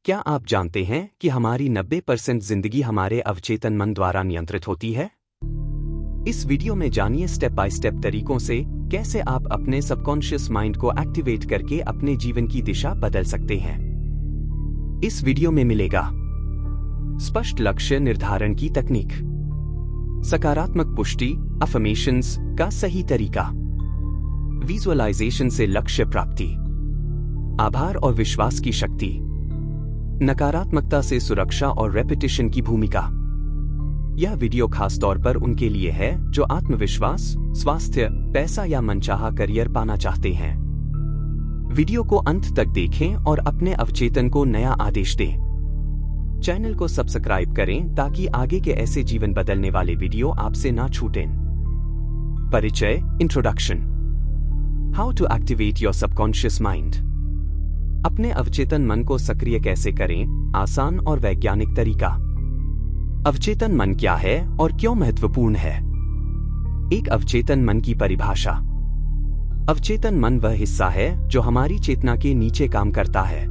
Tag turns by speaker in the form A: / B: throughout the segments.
A: क्या आप जानते हैं कि हमारी 90% जिंदगी हमारे अवचेतन मन द्वारा नियंत्रित होती है? इस वीडियो में जानिए स्टेप बाय स्टेप तरीकों से कैसे आप अपने सबकॉन्शियस माइंड को एक्टिवेट करके अपने जीवन की दिशा बदल सकते हैं। इस वीडियो में मिलेगा स्पष्ट लक्ष्य निर्धारण की तकनीक, सकारात्मक पुष्टि अफर्मेशंस का सही तरीका, विजुअलाइजेशन से लक्ष्य प्राप्ति, आभार और विश्वास की शक्ति, नकारात्मकता से सुरक्षा और रेपिटेशन की भूमिका। यह वीडियो खास तौर पर उनके लिए है जो आत्मविश्वास, स्वास्थ्य, पैसा या मनचाहा करियर पाना चाहते हैं। वीडियो को अंत तक देखें और अपने अवचेतन को नया आदेश दें। चैनल को सब्सक्राइब करें ताकि आगे के ऐसे जीवन बदलने वाले वीडियो आपसे ना छूटें। परिचय, introduction. How to activate your subconscious mind. अपने अवचेतन मन को सक्रिय कैसे करें, आसान और वैज्ञानिक तरीका। अवचेतन मन क्या है और क्यों महत्वपूर्ण है? एक अवचेतन मन की परिभाषा। अवचेतन मन वह हिस्सा है जो हमारी चेतना के नीचे काम करता है।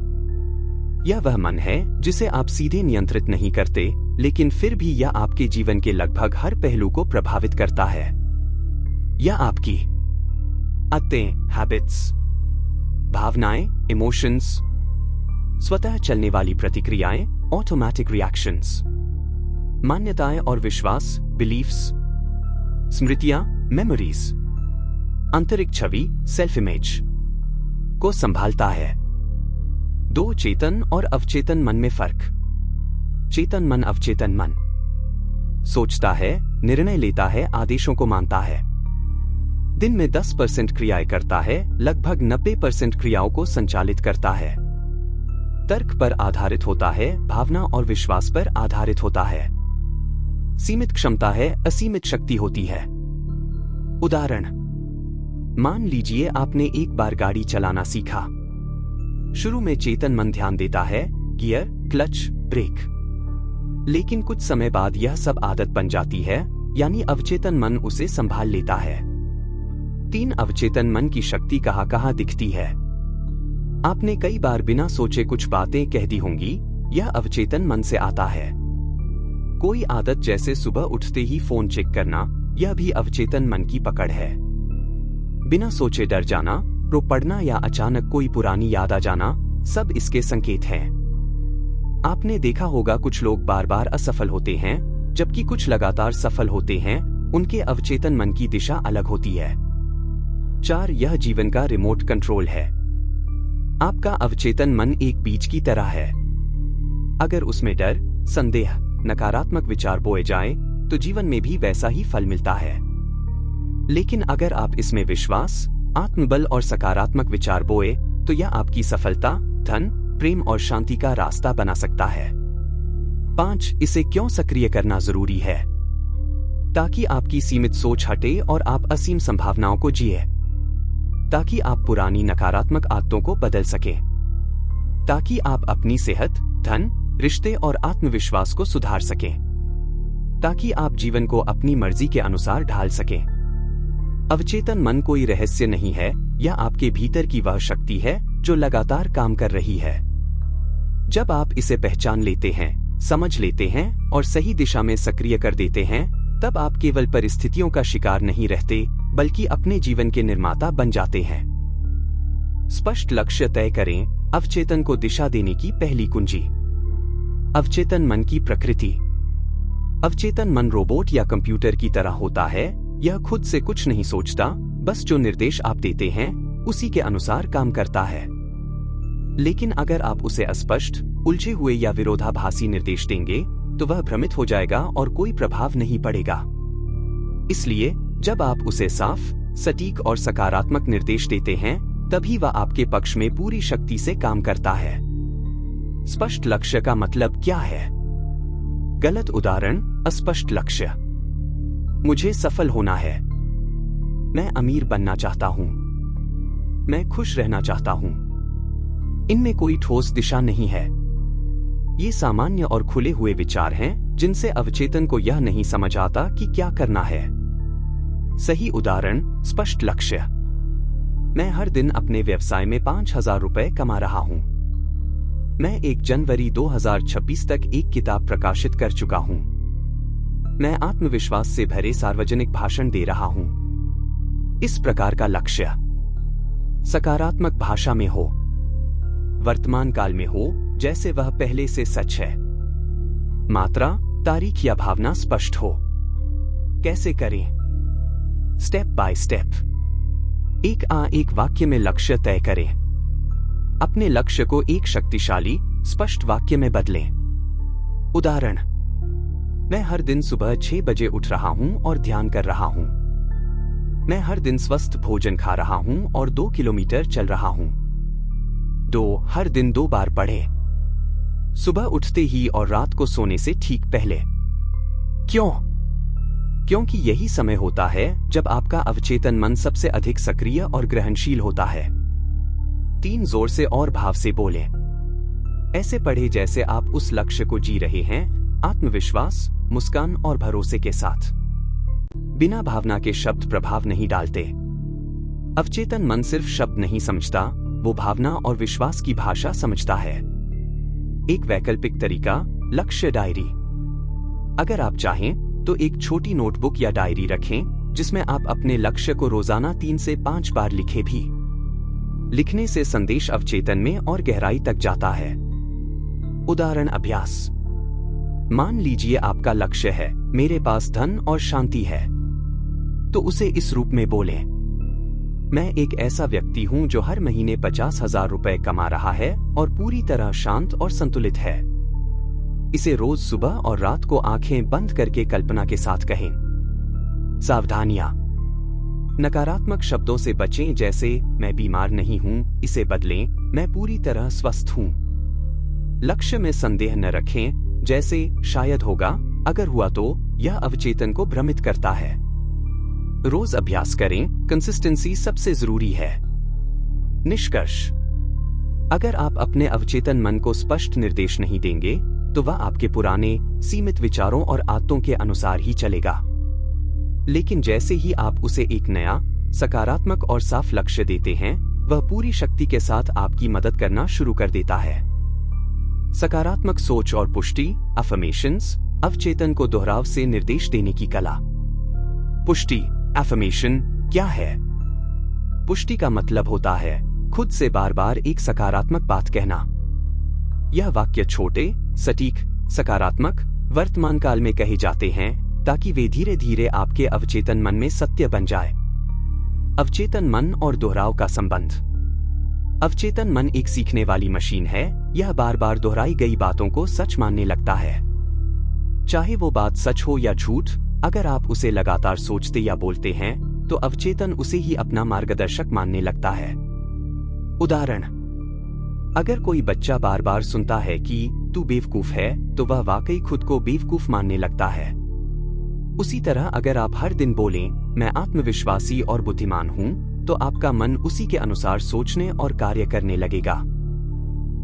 A: यह वह मन है जिसे आप सीधे नियंत्रित नहीं करते, लेकिन फिर भी यह आपके जीवन के लगभग हर पहलू को प्रभावित करता है। यह आपकी आदतें, हैबिट्स, भावनाएं, इमोशंस, स्वतः चलने वाली प्रतिक्रियाएं, ऑटोमेटिक रिएक्शंस, मान्यताएं और विश्वास, बिलीफ्स, स्मृतियां, मेमोरीज, आंतरिक छवि, सेल्फ इमेज को संभालता है। दो चेतन और अवचेतन मन में फर्क। चेतन मन अवचेतन मन सोचता है, निर्णय लेता है, आदेशों को मानता है। दिन में 10% क्रियाएं करता है, लगभग 90% क्रियाओं को संचालित करता है। तर्क पर आधारित होता है, भावना और विश्वास पर आधारित होता है। सीमित क्षमता है, असीमित शक्ति होती है। उदाहरण, मान लीजिए आपने एक बार गाड़ी चलाना सीखा। शुरू में चेतन मन ध्यान देता है, गियर, क्लच, ब्रेक। लेकिन कुछ समय बाद यह सब आदत बन जाती है, यानी अवचेतन मन उसे संभाल लेता है। 3 अवचेतन मन की शक्ति कहाँ कहाँ दिखती है। आपने कई बार बिना सोचे कुछ बातें कह दी होंगी, यह अवचेतन मन से आता है। कोई आदत जैसे सुबह उठते ही फोन चेक करना, यह भी अवचेतन मन की पकड़ है। बिना सोचे डर जाना, रो पड़ना या अचानक कोई पुरानी याद आ जाना, सब इसके संकेत हैं। आपने देखा होगा कुछ लोग बार बार असफल होते हैं, जबकि कुछ लगातार सफल होते हैं। उनके अवचेतन मन की दिशा अलग होती है। 4 यह जीवन का रिमोट कंट्रोल है। आपका अवचेतन मन एक बीज की तरह है। अगर उसमें डर, संदेह, नकारात्मक विचार बोए जाएं, तो जीवन में भी वैसा ही फल मिलता है। लेकिन अगर आप इसमें विश्वास, आत्मबल और सकारात्मक विचार बोए, तो यह आपकी सफलता, धन, प्रेम और शांति का रास्ता बना सकता है। 5 इसे क्यों सक्रिय करना जरूरी है? ताकि आपकी सीमित सोच हटे और आप असीम संभावनाओं को जिए। ताकि आप पुरानी नकारात्मक आदतों को बदल सकें। ताकि आप अपनी सेहत, धन, रिश्ते और आत्मविश्वास को सुधार सकें। ताकि आप जीवन को अपनी मर्जी के अनुसार ढाल सकें। अवचेतन मन कोई रहस्य नहीं है, यह आपके भीतर की वह शक्ति है जो लगातार काम कर रही है। जब आप इसे पहचान लेते हैं, समझ लेते हैं और सही दिशा में सक्रिय कर देते हैं, तब आप केवल परिस्थितियों का शिकार नहीं रहते, बल्कि अपने जीवन के निर्माता बन जाते हैं। स्पष्ट लक्ष्य तय करें। अवचेतन को दिशा देने की पहली कुंजी। अवचेतन मन की प्रकृति। अवचेतन मन रोबोट या कंप्यूटर की तरह होता है। यह खुद से कुछ नहीं सोचता, बस जो निर्देश आप देते हैं उसी के अनुसार काम करता है। लेकिन अगर आप उसे अस्पष्ट, उलझे हुए या विरोधाभासी निर्देश देंगे, तो वह भ्रमित हो जाएगा और कोई प्रभाव नहीं पड़ेगा। इसलिए जब आप उसे साफ, सटीक और सकारात्मक निर्देश देते हैं, तभी वह आपके पक्ष में पूरी शक्ति से काम करता है। स्पष्ट लक्ष्य का मतलब क्या है? गलत उदाहरण, अस्पष्ट लक्ष्य। मुझे सफल होना है। मैं अमीर बनना चाहता हूं। मैं खुश रहना चाहता हूं। इनमें कोई ठोस दिशा नहीं है। ये सामान्य और खुले हुए विचार हैं जिनसे अवचेतन को यह नहीं समझ आता कि क्या करना है। सही उदाहरण, स्पष्ट लक्ष्य। मैं हर दिन अपने व्यवसाय में 5,000 रुपए कमा रहा हूं। मैं 1 जनवरी 2026 तक एक किताब प्रकाशित कर चुका हूं। मैं आत्मविश्वास से भरे सार्वजनिक भाषण दे रहा हूं। इस प्रकार का लक्ष्य सकारात्मक भाषा में हो, वर्तमान काल में हो जैसे वह पहले से सच है, मात्रा, तारीख या भावना स्पष्ट हो। कैसे करें? Step by step. एक वाक्य में लक्ष्य तय करें। अपने लक्ष्य को एक शक्तिशाली, स्पष्ट वाक्य में बदलें। उदाहरण: मैं हर दिन सुबह 6 बजे उठ रहा हूं और ध्यान कर रहा हूं। मैं हर दिन स्वस्थ भोजन खा रहा हूं और 2 किलोमीटर चल रहा हूं। 2 हर दिन 2 बार पढ़ें, सुबह उठते ही और रात को सोने से ठीक पहले। क्यों? क्योंकि यही समय होता है जब आपका अवचेतन मन सबसे अधिक सक्रिय और ग्रहणशील होता है। 3 जोर से और भाव से बोलें। ऐसे पढ़े जैसे आप उस लक्ष्य को जी रहे हैं, आत्मविश्वास, मुस्कान और भरोसे के साथ। बिना भावना के शब्द प्रभाव नहीं डालते। अवचेतन मन सिर्फ शब्द नहीं समझता, वो भावना और विश्वास की भाषा समझता है। एक वैकल्पिक तरीका, लक्ष्य डायरी। अगर आप चाहें तो एक छोटी नोटबुक या डायरी रखें जिसमें आप अपने लक्ष्य को रोजाना 3 से 5 बार लिखें भी। लिखने से संदेश अवचेतन में और गहराई तक जाता है। उदाहरण अभ्यास: मान लीजिए आपका लक्ष्य है, मेरे पास धन और शांति है, तो उसे इस रूप में बोलें: मैं एक ऐसा व्यक्ति हूं जो हर महीने 50,000 रुपए कमा रहा है और पूरी तरह शांत और संतुलित है। इसे रोज सुबह और रात को आंखें बंद करके कल्पना के साथ कहें। सावधानियां: नकारात्मक शब्दों से बचें जैसे मैं बीमार नहीं हूं, इसे बदलें मैं पूरी तरह स्वस्थ हूं। लक्ष्य में संदेह न रखें जैसे शायद होगा, अगर हुआ तो यह अवचेतन को भ्रमित करता है। रोज अभ्यास करें, कंसिस्टेंसी सबसे जरूरी है। निष्कर्ष: अगर आप अपने अवचेतन मन को स्पष्ट निर्देश नहीं देंगे तो वह आपके पुराने, सीमित विचारों और आदतों के अनुसार ही चलेगा। लेकिन जैसे ही आप उसे एक नया, सकारात्मक और साफ लक्ष्य देते हैं, वह पूरी शक्ति के साथ आपकी मदद करना शुरू कर देता है। सकारात्मक सोच और पुष्टि, अफर्मेशंस, अवचेतन को दोहराव से निर्देश देने की कला। पुष्टि, अफर्मेशन क्या है? पुष्टि का मतलब होता है खुद से बार बार एक सकारात्मक बात कहना। यह वाक्य छोटे, सटीक, सकारात्मक, वर्तमान काल में कहे जाते हैं ताकि वे धीरे धीरे आपके अवचेतन मन में सत्य बन जाए। अवचेतन मन और दोहराव का संबंध। अवचेतन मन एक सीखने वाली मशीन है, यह बार बार दोहराई गई बातों को सच मानने लगता है। चाहे वो बात सच हो या झूठ, अगर आप उसे लगातार सोचते या बोलते हैं तो अवचेतन उसे ही अपना मार्गदर्शक मानने लगता है। उदाहरण: अगर कोई बच्चा बार बार सुनता है कि तू बेवकूफ है तो वह वाकई खुद को बेवकूफ मानने लगता है। उसी तरह अगर आप हर दिन बोलें मैं आत्मविश्वासी और बुद्धिमान हूं, तो आपका मन उसी के अनुसार सोचने और कार्य करने लगेगा।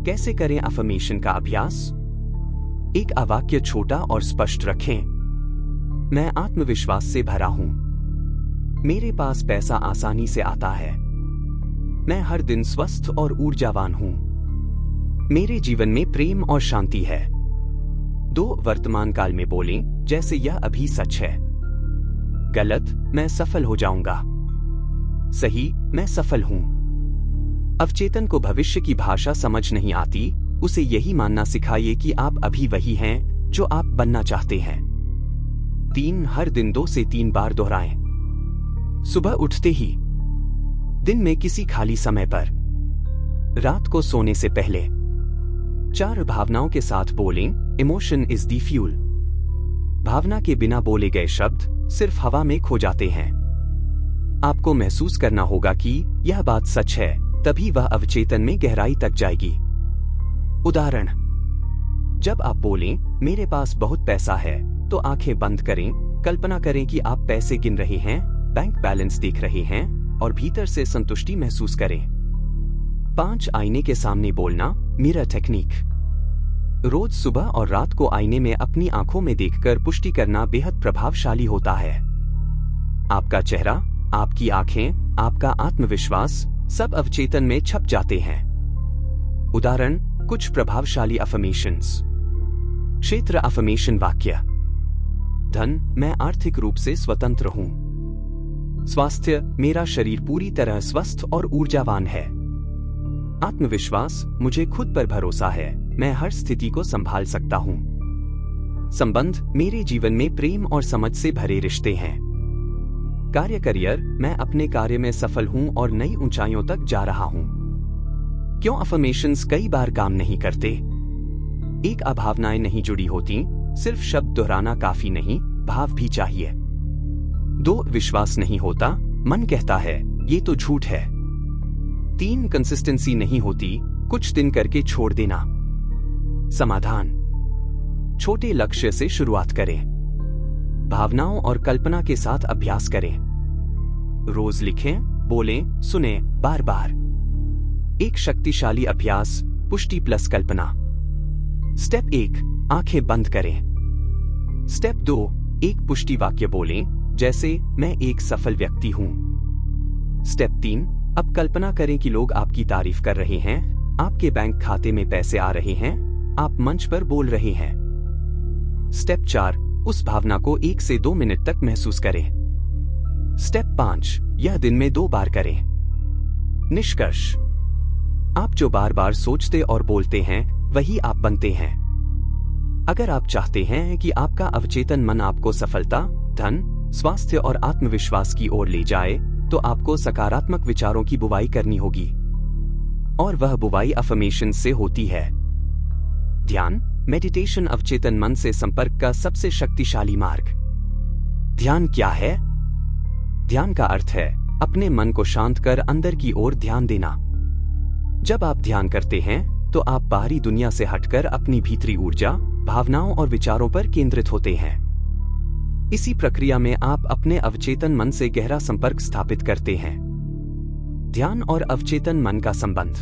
A: कैसे करें अफर्मेशन का अभ्यास? एक वाक्य छोटा और स्पष्ट रखें। मैं आत्मविश्वास से भरा हूं। मेरे पास पैसा आसानी से आता है। मैं हर दिन स्वस्थ और ऊर्जावान हूं। मेरे जीवन में प्रेम और शांति है। 2 वर्तमान काल में बोलें जैसे यह अभी सच है। गलत, मैं सफल हो जाऊंगा। सही, मैं सफल हूं। अवचेतन को भविष्य की भाषा समझ नहीं आती, उसे यही मानना सिखाइए कि आप अभी वही हैं जो आप बनना चाहते हैं। 3 हर दिन 2 से 3 बार दोहराएं। सुबह उठते ही, दिन में किसी खाली समय पर, रात को सोने से पहले। 4 भावनाओं के साथ बोलें, इमोशन इज द फ्यूल। भावना के बिना बोले गए शब्द सिर्फ हवा में खो जाते हैं। आपको महसूस करना होगा कि यह बात सच है, तभी वह अवचेतन में गहराई तक जाएगी। उदाहरण: जब आप बोलें मेरे पास बहुत पैसा है तो आंखें बंद करें, कल्पना करें कि आप पैसे गिन रहे हैं, बैंक बैलेंस देख रहे हैं और भीतर से संतुष्टि महसूस करें। 5 आईने के सामने बोलना, मिरर टेक्निक। रोज सुबह और रात को आईने में अपनी आंखों में देखकर पुष्टि करना बेहद प्रभावशाली होता है। आपका चेहरा, आपकी आंखें, आपका आत्मविश्वास सब अवचेतन में छप जाते हैं। उदाहरण: कुछ प्रभावशाली अफर्मेशंस। क्षेत्र अफर्मेशन वाक्य। धन, मैं आर्थिक रूप से स्वतंत्र हूं। स्वास्थ्य, मेरा शरीर पूरी तरह स्वस्थ और ऊर्जावान है। आत्मविश्वास, मुझे खुद पर भरोसा है, मैं हर स्थिति को संभाल सकता हूं। संबंध, मेरे जीवन में प्रेम और समझ से भरे रिश्ते हैं। कार्य करियर, मैं अपने कार्य में सफल हूं और नई ऊंचाइयों तक जा रहा हूं। क्यों अफर्मेशंस कई बार काम नहीं करते? एक अभावनाएं नहीं जुड़ी होती, सिर्फ शब्द दोहराना काफी नहीं, भाव भी चाहिए। 2 विश्वास नहीं होता, मन कहता है ये तो झूठ है। 3 कंसिस्टेंसी नहीं होती, कुछ दिन करके छोड़ देना। समाधान, छोटे लक्ष्य से शुरुआत करें। भावनाओं और कल्पना के साथ अभ्यास करें। रोज लिखें, बोलें, सुनें, बार बार। एक शक्तिशाली अभ्यास, पुष्टि प्लस कल्पना। स्टेप 1, आंखें बंद करें। स्टेप 2, एक पुष्टि वाक्य बोलें, जैसे मैं एक सफल व्यक्ति हूं। स्टेप 3, अब कल्पना करें कि लोग आपकी तारीफ कर रहे हैं, आपके बैंक खाते में पैसे आ रहे हैं, आप मंच पर बोल रहे हैं। स्टेप 4, उस भावना को 1 से 2 मिनट तक महसूस करें। स्टेप 5, यह दिन में 2 बार करें। निष्कर्ष, आप जो बार बार सोचते और बोलते हैं वही आप बनते हैं। अगर आप चाहते हैं कि आपका अवचेतन मन आपको सफलता, धन, स्वास्थ्य और आत्मविश्वास की ओर ले जाए, तो आपको सकारात्मक विचारों की बुवाई करनी होगी। और वह बुवाई अफर्मेशन से होती है। ध्यान, मेडिटेशन अवचेतन मन से संपर्क का सबसे शक्तिशाली मार्ग। ध्यान क्या है? ध्यान का अर्थ है अपने मन को शांत कर अंदर की ओर ध्यान देना। जब आप ध्यान करते हैं तो आप बाहरी दुनिया से हटकर अपनी भीतरी ऊर्जा, भावनाओं और विचारों पर केंद्रित होते हैं। इसी प्रक्रिया में आप अपने अवचेतन मन से गहरा संपर्क स्थापित करते हैं। ध्यान और अवचेतन मन का संबंध।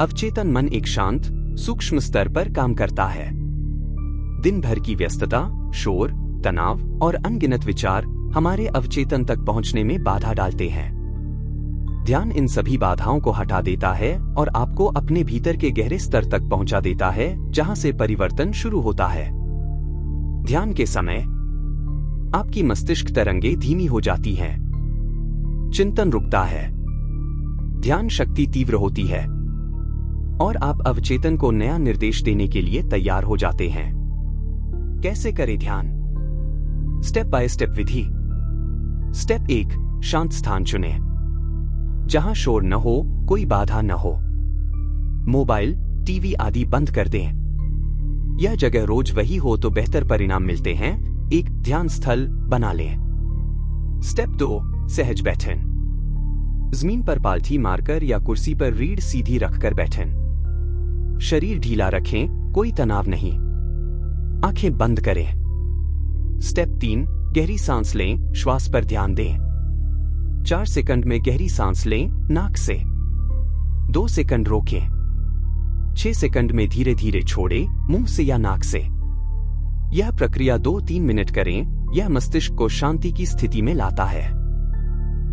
A: अवचेतन मन एक शांत, सूक्ष्म स्तर पर काम करता है। दिन भर की व्यस्तता, शोर, तनाव और अनगिनत विचार हमारे अवचेतन तक पहुंचने में बाधा डालते हैं। ध्यान इन सभी बाधाओं को हटा देता है और आपको अपने भीतर के गहरे स्तर तक पहुंचा देता है, जहां से परिवर्तन शुरू होता है। ध्यान के समय आपकी मस्तिष्क तरंगे धीमी हो जाती हैं। चिंतन रुकता है। ध्यान शक्ति तीव्र होती है और आप अवचेतन को नया निर्देश देने के लिए तैयार हो जाते हैं। कैसे करें ध्यान? Step by step Vidhi. Step 1, शांत स्थान चुनें, जहां शोर न हो, कोई बाधा न हो। मोबाइल, टीवी आदि बंद कर दें। यह जगह रोज वही हो तो बेहतर परिणाम मिलते हैं। एक ध्यान स्थल बना लें। स्टेप 2, सहज बैठें। जमीन पर पालथी मारकर या कुर्सी पर रीढ़ सीधी रखकर बैठें। शरीर ढीला रखें, कोई तनाव नहीं। आंखें बंद करें। स्टेप 3, गहरी सांस लें, श्वास पर ध्यान दें। 4 सेकंड में गहरी सांस लें, नाक से। 2 सेकंड रोकें। 6 सेकंड में धीरे धीरे छोड़ें, मुंह से या नाक से। यह प्रक्रिया 2-3 मिनट करें। यह मस्तिष्क को शांति की स्थिति में लाता है।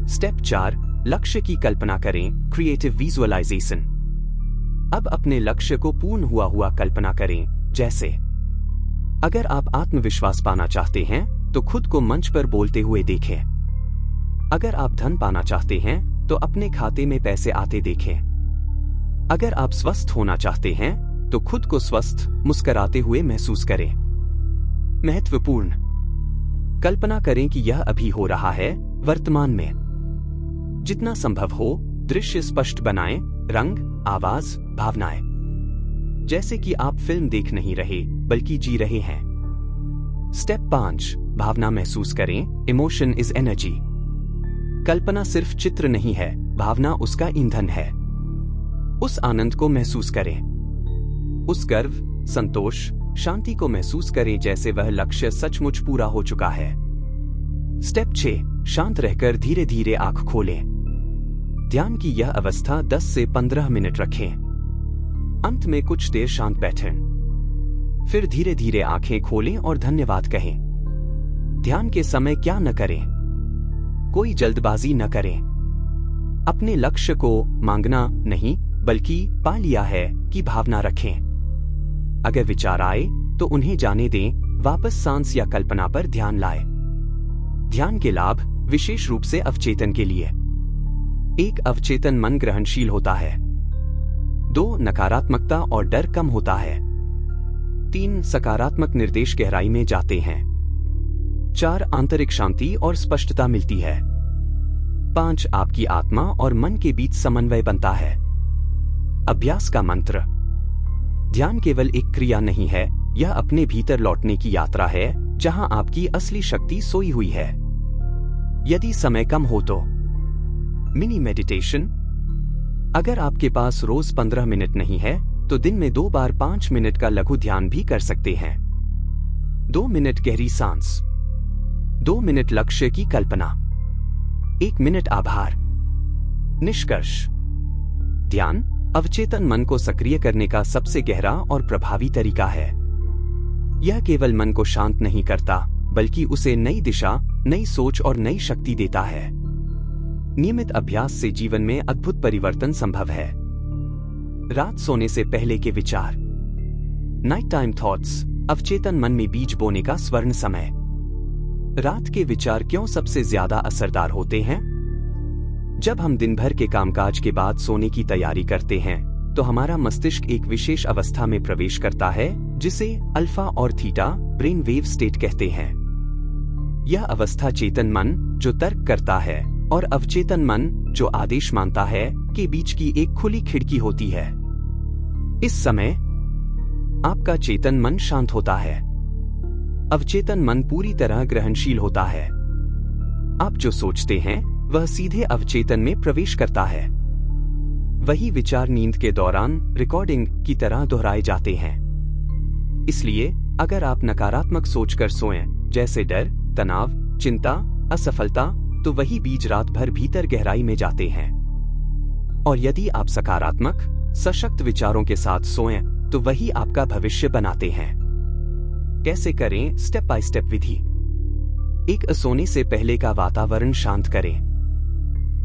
A: स्टेप 4, लक्ष्य की कल्पना करें, क्रिएटिव विजुअलाइजेशन। अब अपने लक्ष्य को पूर्ण हुआ कल्पना करें, जैसे अगर आप आत्मविश्वास पाना चाहते हैं तो खुद को मंच पर बोलते हुए देखें। अगर आप धन पाना चाहते हैं तो अपने खाते में पैसे आते देखें। अगर आप स्वस्थ होना चाहते हैं तो खुद को स्वस्थ, मुस्कुराते हुए महसूस करें। महत्वपूर्ण, कल्पना करें कि यह अभी हो रहा है, वर्तमान में। जितना संभव हो दृश्य स्पष्ट बनाएं, रंग, आवाज, भावनाएं, जैसे कि आप फिल्म देख नहीं रहे बल्कि जी रहे हैं। स्टेप 5, भावना महसूस करें, इमोशन इज एनर्जी। कल्पना सिर्फ चित्र नहीं है, भावना उसका ईंधन है। उस आनंद को महसूस करें, उस गर्व, संतोष, शांति को महसूस करें जैसे वह लक्ष्य सचमुच पूरा हो चुका है। स्टेप 6, शांत रहकर धीरे धीरे आंख खोलें। ध्यान की यह अवस्था 10 से 15 मिनट रखें। अंत में कुछ देर शांत बैठें। फिर धीरे धीरे आंखें खोलें और धन्यवाद कहें। ध्यान के समय क्या न करें? कोई जल्दबाजी न करें। अपने लक्ष्य को मांगना नहीं, बल्कि पा लिया है कि भावना रखें। अगर विचार आए तो उन्हें जाने दें, वापस सांस या कल्पना पर ध्यान लाएं। ध्यान के लाभ विशेष रूप से अवचेतन के लिए। 1. अवचेतन मन ग्रहणशील होता है। 2. नकारात्मकता और डर कम होता है। 3. सकारात्मक निर्देश गहराई में जाते हैं। 4. आंतरिक शांति और स्पष्टता मिलती है। 5. आपकी आत्मा और मन के बीच समन्वय बनता है। अभ्यास का मंत्र। ध्यान केवल एक क्रिया नहीं है, यह अपने भीतर लौटने की यात्रा है, जहां आपकी असली शक्ति सोई हुई है। यदि समय कम हो तो मिनी मेडिटेशन। अगर आपके पास रोज 15 मिनट नहीं है तो दिन में 2 बार 5 मिनट का लघु ध्यान भी कर सकते हैं। 2 मिनट गहरी सांस, 2 मिनट लक्ष्य की कल्पना, 1 मिनट आभार। निष्कर्ष। ध्यान अवचेतन मन को सक्रिय करने का सबसे गहरा और प्रभावी तरीका है। यह केवल मन को शांत नहीं करता, बल्कि उसे नई दिशा, नई सोच और नई शक्ति देता है। नियमित अभ्यास से जीवन में अद्भुत परिवर्तन संभव है। रात सोने से पहले के विचार। नाइट टाइम थॉट्स, अवचेतन मन में बीज बोने का स्वर्ण समय। रात के विचार क्यों सबसे ज्यादा असरदार होते हैं? जब हम दिन भर के कामकाज के बाद सोने की तैयारी करते हैं तो हमारा मस्तिष्क एक विशेष अवस्था में प्रवेश करता है, जिसे अल्फा और थीटा ब्रेन वेव स्टेट कहते हैं। यह अवस्था चेतन मन, जो तर्क करता है, और अवचेतन मन, जो आदेश मानता है, के बीच की एक खुली खिड़की होती है। इस समय आपका चेतन मन शांत होता है। अवचेतन मन पूरी तरह ग्रहणशील होता है। आप जो सोचते हैं वह सीधे अवचेतन में प्रवेश करता है। वही विचार नींद के दौरान रिकॉर्डिंग की तरह दोहराए जाते हैं। इसलिए अगर आप नकारात्मक सोचकर सोएं, जैसे डर, तनाव, चिंता, असफलता, तो वही बीज रात भर भीतर गहराई में जाते हैं। और यदि आप सकारात्मक, सशक्त विचारों के साथ सोएं, तो वही आपका भविष्य बनाते हैं। कैसे करें? स्टेप बाय स्टेप विधि। 1. सोने से पहले का वातावरण शांत करें।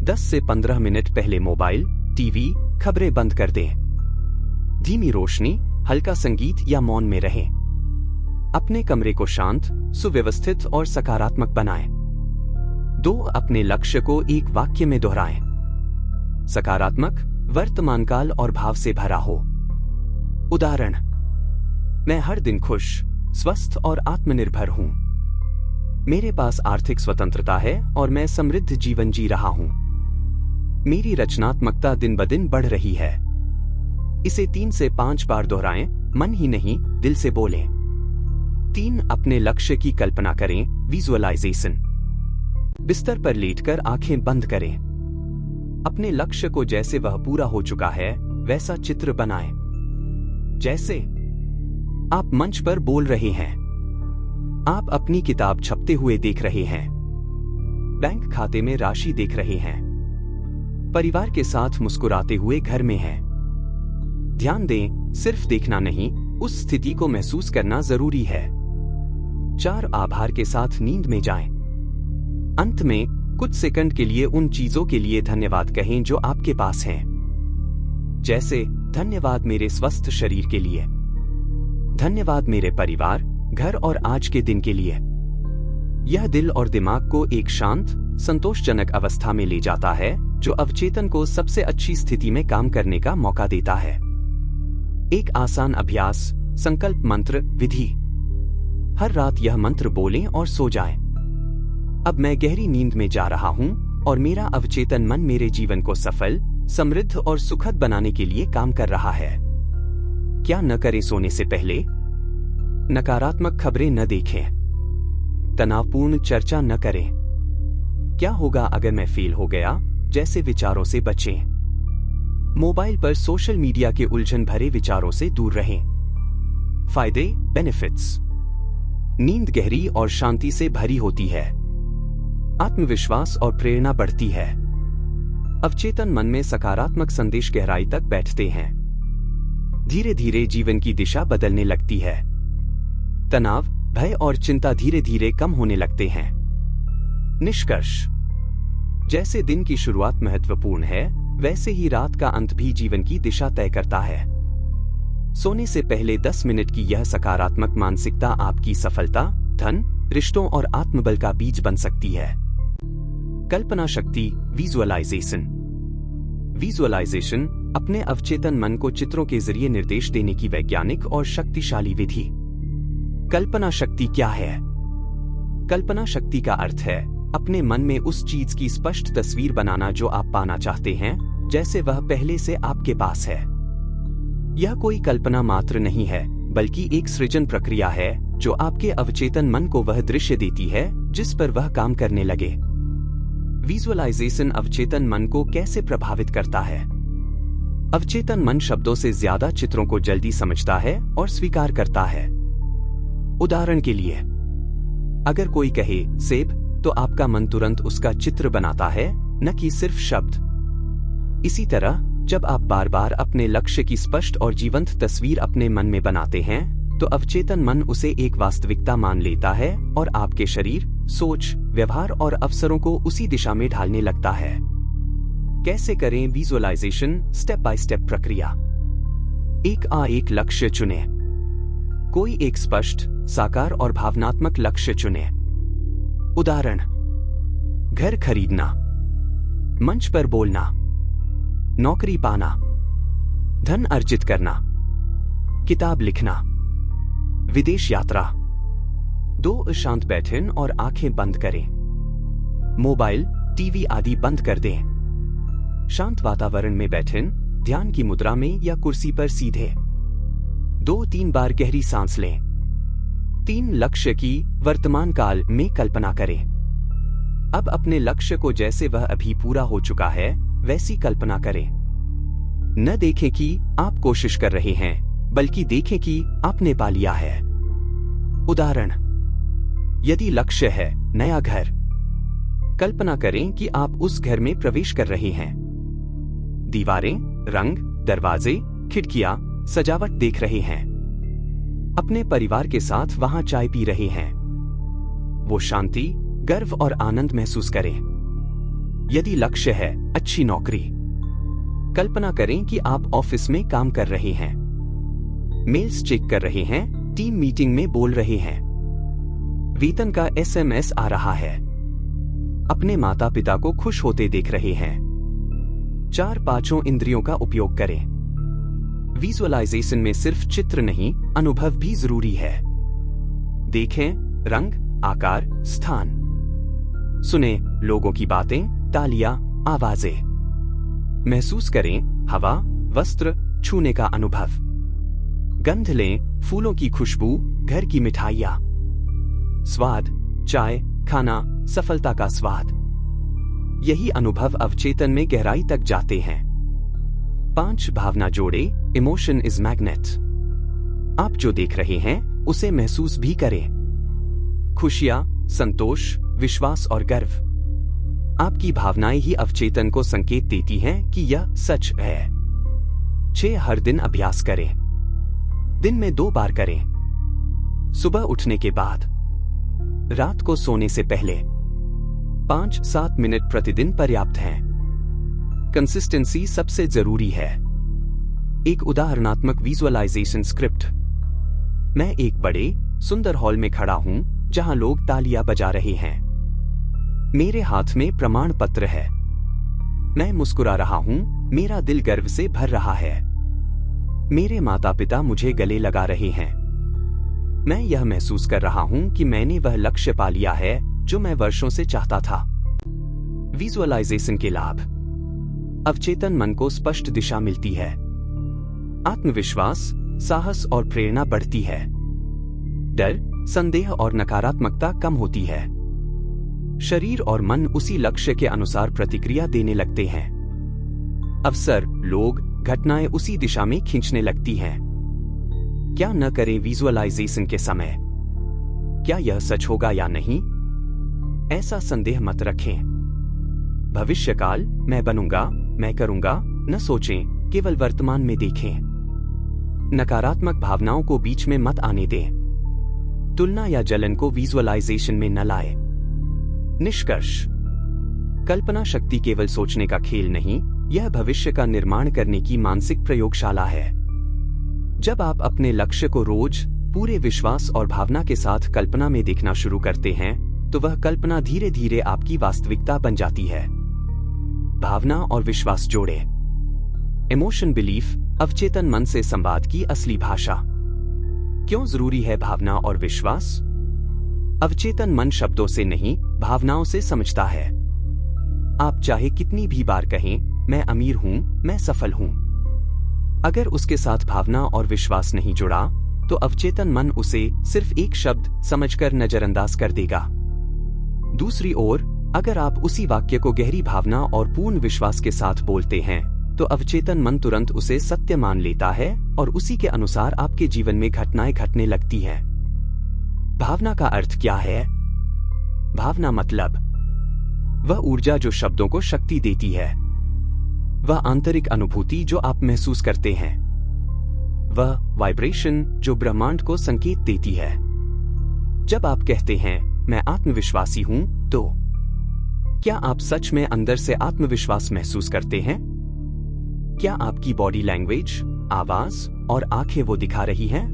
A: 10 से 15 मिनट पहले मोबाइल, टीवी, खबरें बंद कर दें। धीमी रोशनी, हल्का संगीत या मौन में रहें। अपने कमरे को शांत, सुव्यवस्थित और सकारात्मक बनाएं। 2. अपने लक्ष्य को एक वाक्य में दोहराएं। सकारात्मक, वर्तमानकाल और भाव से भरा हो। उदाहरण: मैं हर दिन खुश, स्वस्थ और आत्मनिर्भर हूं। मेरे पास आर्थिक स्वतंत्रता है और मैं समृद्ध जीवन जी रहा हूं। मेरी रचनात्मकता दिन ब दिन बढ़ रही है। इसे 3 से 5 बार दोहराएं, मन ही नहीं, दिल से बोलें। 3. अपने लक्ष्य की कल्पना करें, विजुअलाइजेशन। बिस्तर पर लेटकर आंखें बंद करें। अपने लक्ष्य को जैसे वह पूरा हो चुका है वैसा चित्र बनाएं। जैसे आप मंच पर बोल रहे हैं, आप अपनी किताब छपते हुए देख रहे हैं, बैंक खाते में राशि देख रहे हैं, परिवार के साथ मुस्कुराते हुए घर में हैं। ध्यान दें, सिर्फ देखना नहीं, उस स्थिति को महसूस करना जरूरी है। 4. आभार के साथ नींद में जाएं। अंत में कुछ सेकंड के लिए उन चीजों के लिए धन्यवाद कहें जो आपके पास हैं। जैसे, धन्यवाद मेरे स्वस्थ शरीर के लिए, धन्यवाद मेरे परिवार, घर और आज के दिन के लिए। यह दिल और दिमाग को एक शांत, संतोषजनक अवस्था में ले जाता है, जो अवचेतन को सबसे अच्छी स्थिति में काम करने का मौका देता है। एक आसान अभ्यास, संकल्प मंत्र विधि। हर रात यह मंत्र बोलें और सो जाएं। अब मैं गहरी नींद में जा रहा हूं और मेरा अवचेतन मन मेरे जीवन को सफल, समृद्ध और सुखद बनाने के लिए काम कर रहा है। क्या न करें? सोने से पहले नकारात्मक खबरें न देखें, तनावपूर्ण चर्चा न करें। क्या होगा अगर मैं फेल हो गया जैसे विचारों से बचें। मोबाइल पर सोशल मीडिया के उलझन भरे विचारों से दूर रहें। फायदे, बेनिफिट्स। नींद गहरी और शांति से भरी होती है। आत्मविश्वास और प्रेरणा बढ़ती है। अवचेतन मन में सकारात्मक संदेश गहराई तक बैठते हैं। धीरे धीरे जीवन की दिशा बदलने लगती है। तनाव, भय और चिंता धीरे धीरे कम होने लगते हैं। निष्कर्ष: जैसे दिन की शुरुआत महत्वपूर्ण है, वैसे ही रात का अंत भी जीवन की दिशा तय करता है। सोने से पहले 10 मिनट की यह सकारात्मक मानसिकता आपकी सफलता, धन, रिश्तों और आत्मबल का बीज बन सकती है। कल्पना शक्ति, विजुअलाइजेशन। विजुअलाइजेशन अपने अवचेतन मन को चित्रों के जरिए निर्देश देने की वैज्ञानिक और शक्तिशाली विधि। कल्पना शक्ति क्या है? कल्पना शक्ति का अर्थ है अपने मन में उस चीज की स्पष्ट तस्वीर बनाना जो आप पाना चाहते हैं, जैसे वह पहले से आपके पास है। यह कोई कल्पना मात्र नहीं है, बल्कि एक सृजन प्रक्रिया है जो आपके अवचेतन मन को वह दृश्य देती है जिस पर वह काम करने लगे। विजुअलाइजेशन अवचेतन मन को कैसे प्रभावित करता है? अवचेतन मन शब्दों से ज्यादा चित्रों को जल्दी समझता है और स्वीकार करता है। उदाहरण के लिए, अगर कोई कहे सेब, तो आपका मन तुरंत उसका चित्र बनाता है, न कि सिर्फ शब्द। इसी तरह जब आप बार बार अपने लक्ष्य की स्पष्ट और जीवंत तस्वीर अपने मन में बनाते हैं, तो अवचेतन मन उसे एक वास्तविकता मान लेता है और आपके शरीर, सोच, व्यवहार और अवसरों को उसी दिशा में ढालने लगता है। कैसे करें विजुअलाइजेशन? स्टेप बाय स्टेप प्रक्रिया। एक लक्ष्य चुनें। कोई एक स्पष्ट, साकार और भावनात्मक लक्ष्य चुनें। उदाहरण, घर खरीदना, मंच पर बोलना, नौकरी पाना, धन अर्जित करना, किताब लिखना, विदेश यात्रा। 2 शांत बैठें और आंखें बंद करें। मोबाइल, टीवी आदि बंद कर दें। शांत वातावरण में बैठें, ध्यान की मुद्रा में या कुर्सी पर सीधे। 2-3 बार गहरी सांस लें। 3 लक्ष्य की वर्तमान काल में कल्पना करें। अब अपने लक्ष्य को जैसे वह अभी पूरा हो चुका है वैसी कल्पना करें। न देखें कि आप कोशिश कर रहे हैं, बल्कि देखें कि आपने पा लिया है। उदाहरण, यदि लक्ष्य है नया घर, कल्पना करें कि आप उस घर में प्रवेश कर रहे हैं। दीवारें, रंग, दरवाजे, खिड़कियां, सजावट देख रहे हैं। अपने परिवार के साथ वहां चाय पी रहे हैं। वो शांति, गर्व और आनंद महसूस करें। यदि लक्ष्य है अच्छी नौकरी, कल्पना करें कि आप ऑफिस में काम कर रहे हैं, मेल्स चेक कर रहे हैं, टीम मीटिंग में बोल रहे हैं, वेतन का SMS आ रहा है, अपने माता पिता को खुश होते देख रहे हैं। 4-5 इंद्रियों का उपयोग करें। विजुअलाइजेशन में सिर्फ चित्र नहीं, अनुभव भी जरूरी है। देखें रंग, आकार, स्थान। सुने लोगों की बातें, तालियां, आवाजें। महसूस करें हवा, वस्त्र, छूने का अनुभव। गंध लें, फूलों की खुशबू, घर की मिठाइयां। स्वाद, चाय, खाना, सफलता का स्वाद। यही अनुभव अवचेतन में गहराई तक जाते हैं। 5 भावना जोड़े। Emotion is magnet. आप जो देख रहे हैं उसे महसूस भी करें। खुशियां, संतोष, विश्वास और गर्व। आपकी भावनाएं ही अवचेतन को संकेत देती हैं कि यह सच है। 6 हर दिन अभ्यास करें। दिन में 2 बार करें। सुबह उठने के बाद, रात को सोने से पहले। 5-7 मिनट प्रतिदिन पर्याप्त हैं। कंसिस्टेंसी सबसे जरूरी है। एक उदाहरणात्मक विजुअलाइजेशन स्क्रिप्ट। मैं एक बड़े, सुंदर हॉल में खड़ा हूं जहां लोग तालियां बजा रहे हैं। मेरे हाथ में प्रमाण पत्र है। मैं मुस्कुरा रहा हूं, मेरा दिल गर्व से भर रहा है। मेरे माता पिता मुझे गले लगा रहे हैं। मैं यह महसूस कर रहा हूं कि मैंने वह लक्ष्य पा लिया है जो मैं वर्षों से चाहता था। विजुअलाइजेशन के लाभ। अवचेतन मन को स्पष्ट दिशा मिलती है। आत्मविश्वास, साहस और प्रेरणा बढ़ती है। डर, संदेह और नकारात्मकता कम होती है। शरीर और मन उसी लक्ष्य के अनुसार प्रतिक्रिया देने लगते हैं। अवसर, लोग, घटनाएं उसी दिशा में खींचने लगती हैं। क्या न करें विजुअलाइजेशन के समय? क्या यह सच होगा या नहीं? ऐसा संदेह मत रखें। भविष्यकाल, मैं बनूंगा, मैं करूंगा, न सोचें, केवल वर्तमान में देखें। नकारात्मक भावनाओं को बीच में मत आने दें। तुलना या जलन को विजुअलाइजेशन में न लाएं। निष्कर्ष। कल्पना शक्ति केवल सोचने का खेल नहीं, यह भविष्य का निर्माण करने की मानसिक प्रयोगशाला है। जब आप अपने लक्ष्य को रोज पूरे विश्वास और भावना के साथ कल्पना में देखना शुरू करते हैं, तो वह कल्पना धीरे धीरे आपकी वास्तविकता बन जाती है। भावना और विश्वास जोड़े। इमोशन बिलीफ, अवचेतन मन से संवाद की असली भाषा। क्यों जरूरी है भावना और विश्वास? अवचेतन मन शब्दों से नहीं, भावनाओं से समझता है। आप चाहे कितनी भी बार कहें, मैं अमीर हूं, मैं सफल हूं, अगर उसके साथ भावना और विश्वास नहीं जुड़ा, तो अवचेतन मन उसे सिर्फ एक शब्द समझकर नजरअंदाज कर देगा। दूसरी ओर, अगर आप उसी वाक्य को गहरी भावना और पूर्ण विश्वास के साथ बोलते हैं, तो अवचेतन मन तुरंत उसे सत्य मान लेता है और उसी के अनुसार आपके जीवन में घटनाएं घटने लगती हैं। भावना का अर्थ क्या है? भावना मतलब वह ऊर्जा जो शब्दों को शक्ति देती है, वह आंतरिक अनुभूति जो आप महसूस करते हैं, वह वाइब्रेशन जो ब्रह्मांड को संकेत देती है। जब आप कहते हैं मैं आत्मविश्वासी हूं, तो क्या आप सच में अंदर से आत्मविश्वास महसूस करते हैं? क्या आपकी बॉडी लैंग्वेज, आवाज और आंखें वो दिखा रही हैं?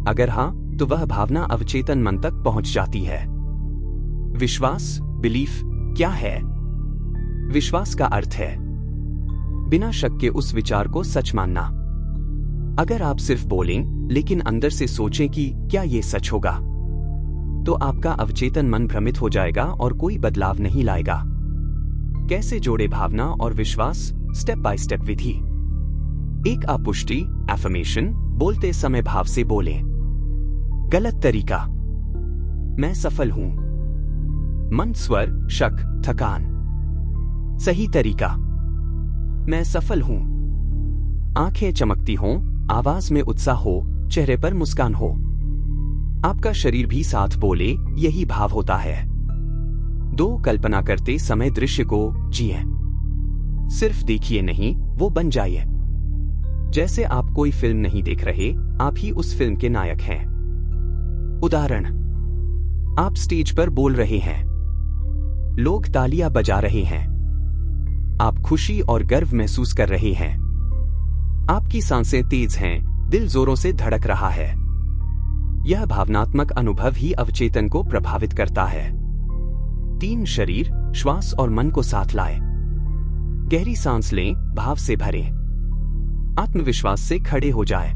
A: अगर हां, तो वह भावना अवचेतन मन तक पहुंच जाती है। विश्वास, बिलीफ क्या है? विश्वास का अर्थ है बिना शक के उस विचार को सच मानना। अगर आप सिर्फ बोलें लेकिन अंदर से सोचें कि क्या ये सच होगा, तो आपका अवचेतन मन भ्रमित हो जाएगा और कोई बदलाव नहीं लाएगा। कैसे जोड़े भावना और विश्वास? स्टेप बाय स्टेप विधि। एक अपुष्टि एफर्मेशन बोलते समय भाव से बोले। गलत तरीका, मैं सफल हूं। मन, स्वर, शक, थकान। सही तरीका, मैं सफल हूं। आंखें चमकती हों, आवाज में उत्साह हो, चेहरे पर मुस्कान हो। आपका शरीर भी साथ बोले, यही भाव होता है। दो, कल्पना करते समय दृश्य को जिए। सिर्फ देखिए नहीं, वो बन जाइए। जैसे आप कोई फिल्म नहीं देख रहे, आप ही उस फिल्म के नायक हैं। उदाहरण, आप स्टेज पर बोल रहे हैं, लोग तालियां बजा रहे हैं, आप खुशी और गर्व महसूस कर रहे हैं, आपकी सांसें तेज हैं, दिल जोरों से धड़क रहा है। यह भावनात्मक अनुभव ही अवचेतन को प्रभावित करता है। 3, शरीर, श्वास और मन को साथ लाए। गहरी सांस लें, भाव से भरें। आत्मविश्वास से खड़े हो जाए,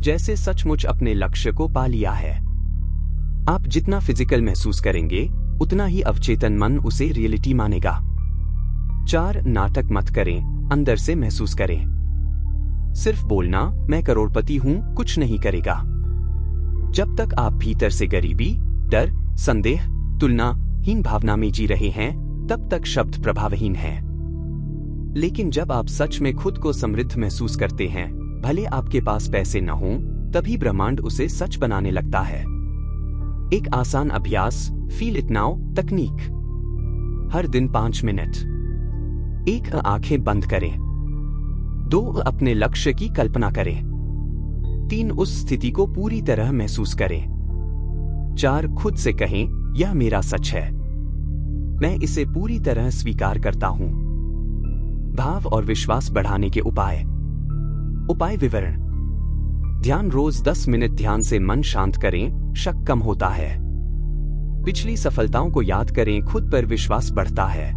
A: जैसे सचमुच अपने लक्ष्य को पा लिया है। आप जितना फिजिकल महसूस करेंगे, उतना ही अवचेतन मन उसे रियलिटी मानेगा। 4, नाटक मत करें, अंदर से महसूस करें। सिर्फ बोलना मैं करोड़पति हूं कुछ नहीं करेगा। जब तक आप भीतर से गरीबी, डर, संदेह, तुलनाहीन भावना में जी रहे हैं, तब तक शब्द प्रभावहीन हैं। लेकिन जब आप सच में खुद को समृद्ध महसूस करते हैं, भले आपके पास पैसे न हों, तभी ब्रह्मांड उसे सच बनाने लगता है। एक आसान अभ्यास, फील इट नाउ तकनीक। हर दिन 5 मिनट। 1, आंखें बंद करें। 2, अपने लक्ष्य की कल्पना करें। 3, उस स्थिति को पूरी तरह महसूस करें। 4, खुद से कहें, यह मेरा सच है, मैं इसे पूरी तरह स्वीकार करता हूं। भाव और विश्वास बढ़ाने के उपाय विवरण। ध्यान, रोज 10 मिनट ध्यान से मन शांत करें, शक कम होता है। पिछली सफलताओं को याद करें, खुद पर विश्वास बढ़ता है।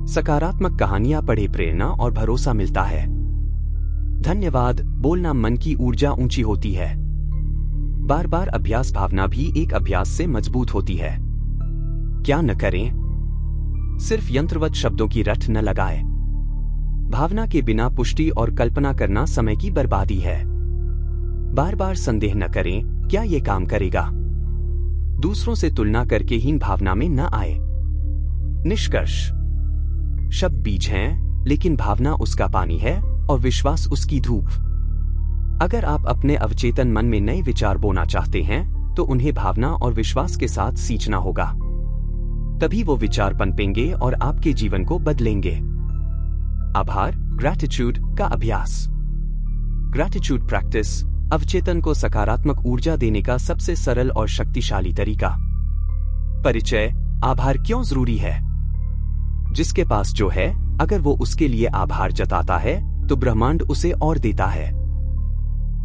A: सकारात्मक कहानियां पढ़े, प्रेरणा और भरोसा मिलता है। धन्यवाद बोलना मन की ऊर्जा ऊंची होती है। बार बार अभ्यास, भावना भी एक अभ्यास से मजबूत होती है। क्या न करें? सिर्फ यंत्रवत शब्दों की रट न लगाए। भावना के बिना पुष्टि और कल्पना करना समय की बर्बादी है। बार बार संदेह न करें, क्या ये काम करेगा? दूसरों से तुलना करके हीन भावना में न आए। निष्कर्ष, शब्द बीज हैं, लेकिन भावना उसका पानी है और विश्वास उसकी धूप। अगर आप अपने अवचेतन मन में नए विचार बोना चाहते हैं, तो उन्हें भावना और विश्वास के साथ सींचना होगा। तभी वो विचार पनपेंगे और आपके जीवन को बदलेंगे। आभार, ग्रैटिट्यूड का अभ्यास। ग्रैटिट्यूड प्रैक्टिस अवचेतन को सकारात्मक ऊर्जा देने का सबसे सरल और शक्तिशाली तरीका। परिचय, आभार क्यों जरूरी है? जिसके पास जो है अगर वो उसके लिए आभार जताता है तो ब्रह्मांड उसे और देता है।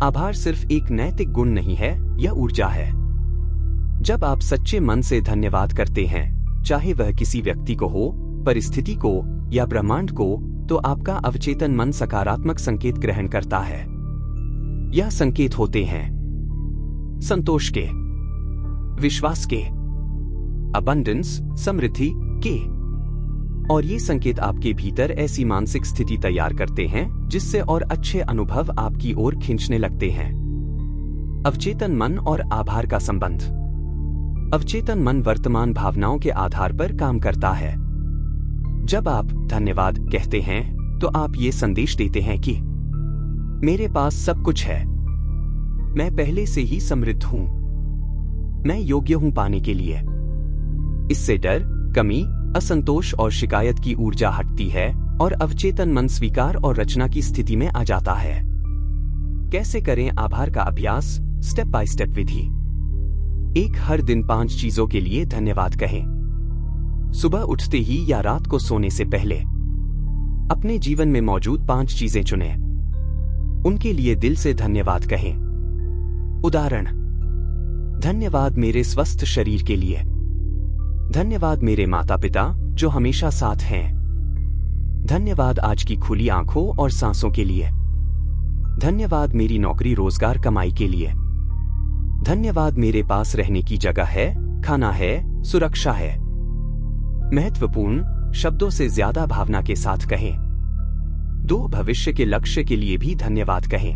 A: आभार सिर्फ एक नैतिक गुण नहीं है, यह ऊर्जा है। जब आप सच्चे मन से धन्यवाद करते हैं, चाहे वह किसी व्यक्ति को हो, परिस्थिति को या ब्रह्मांड को, तो आपका अवचेतन मन सकारात्मक संकेत ग्रहण करता है। यह संकेत होते हैं संतोष के, विश्वास के, अबंडेंस, समृद्धि के, और ये संकेत आपके भीतर ऐसी मानसिक स्थिति तैयार करते हैं जिससे और अच्छे अनुभव आपकी ओर खींचने लगते हैं। अवचेतन मन और आभार का संबंध। अवचेतन मन वर्तमान भावनाओं के आधार पर काम करता है। जब आप धन्यवाद कहते हैं तो आप ये संदेश देते हैं कि मेरे पास सब कुछ है, मैं पहले से ही समृद्ध हूं, मैं योग्य हूं पाने के लिए। इससे डर, कमी, असंतोष और शिकायत की ऊर्जा हटती है और अवचेतन मन स्वीकार और रचना की स्थिति में आ जाता है। कैसे करें आभार का अभ्यास? स्टेप बाय स्टेप विधि। 1. हर दिन 5 चीजों के लिए धन्यवाद कहें। सुबह उठते ही या रात को सोने से पहले अपने जीवन में मौजूद 5 चीजें चुनें। उनके लिए दिल से धन्यवाद कहें। उदाहरण: धन्यवाद मेरे स्वस्थ शरीर के लिए, धन्यवाद मेरे माता पिता जो हमेशा साथ हैं, धन्यवाद आज की खुली आंखों और सांसों के लिए, धन्यवाद मेरी नौकरी रोजगार कमाई के लिए, धन्यवाद मेरे पास रहने की जगह है, खाना है, सुरक्षा है। महत्वपूर्ण शब्दों से ज्यादा भावना के साथ कहें। 2. भविष्य के लक्ष्य के लिए भी धन्यवाद कहें।